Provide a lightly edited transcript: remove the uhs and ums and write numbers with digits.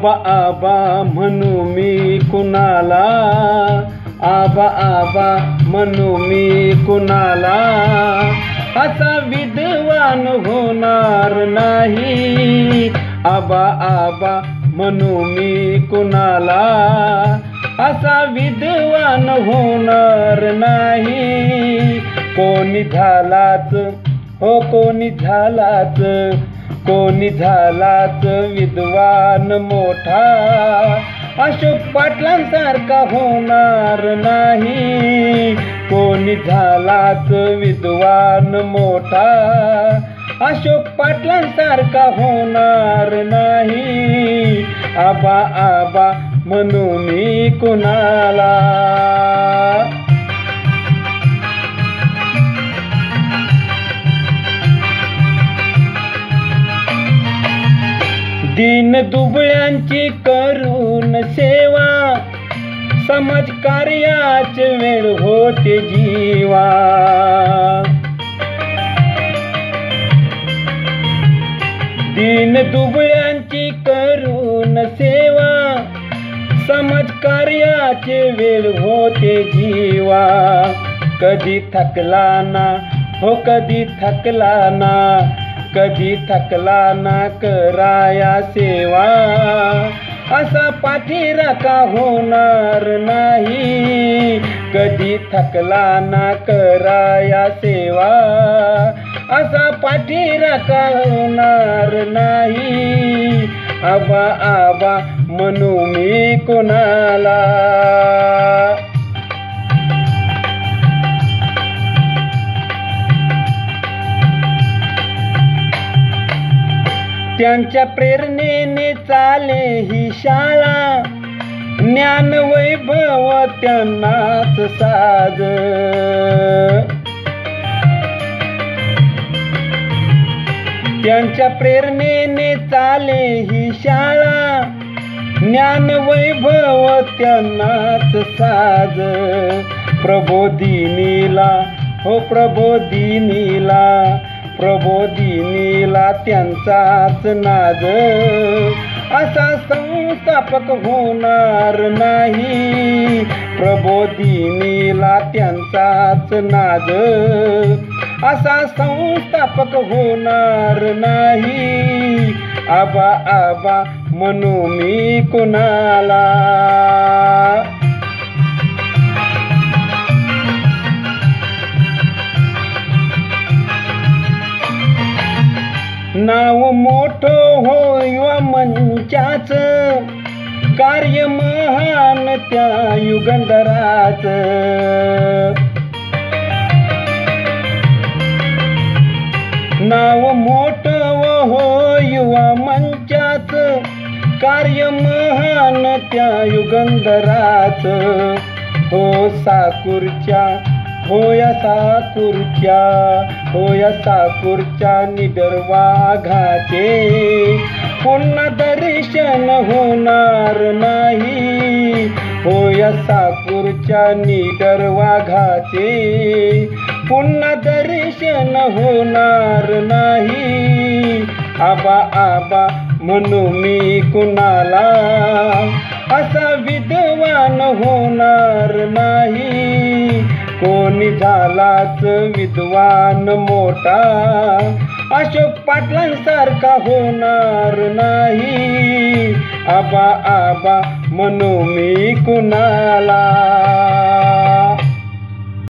आबा आबा म्हणू मी कुणाला, आबा आबा म्हणू मी कुणाला, असा विद्वान होणार नाही। आबा आबा म्हणू मी कुणाला, असा विद्वान होणार नाही। कोणी झालाच हो कोणी झालाच, कोणी झालाच विद्वान मोठा, अशोक पाटलांसारखा होणार नाही। कोणी झालाच विद्वान मोठा, अशोक पाटलांसारखा होणार नाही। आबा आबा म्हणू मी कुणाला। दीन दुबळ्यांची करून सेवा, समाज कार्याचे वेळ होते जीवा। दीन दुबळ्यांची करून सेवा, समाज कार्याचे वेळ होते जीवा। कधी थकला ना हो कधी थकला ना, कधी थकला ना कराया सेवा, असा पाठीराखा होणार नाही। कधी थकला ना कराया सेवा, असा पाठीराखा होणार नाही। आबा आबा म्हणू मी कोणाला। त्यांच्या प्रेरणेने चाले ही शाळा, ज्ञान वैभव त्यांनाच साज। त्यांच्या प्रेरणेने चाले ही शाळा, ज्ञान वैभव त्यांनाच साज। प्रबोधिनीला हो प्रबोधिनीला, प्रबोधिनीला त्यांचाच नाद, असा संस्थापक होणार नाही। प्रबोधिनीला त्यांचाच नाद, असा संस्थापक होणार नाही। आबा आबा म्हणू मी कुणाला। नाव मोठं होय मंचाच, कार्य महान त्या युगंधराच। नाव मोठं होय मंचाच, कार्य महान त्या युगंधराच। हो साकूरच्या होया साकूरच्या, होया साकूरच्या निडर वाघाचे, पुन्हा दर्शन होणार नाही। होया साकूरच्या निडर वाघाचे, पुन्हा दर्शन होणार नाही। आबा आबा म्हणू मी कुणाला, असा विद्वान होणार नाही। कोणी झालाच विद्वान मोठा, अशोक पाटलांसारखा होणार नाही। आबा आबा म्हणू मी कुणाला।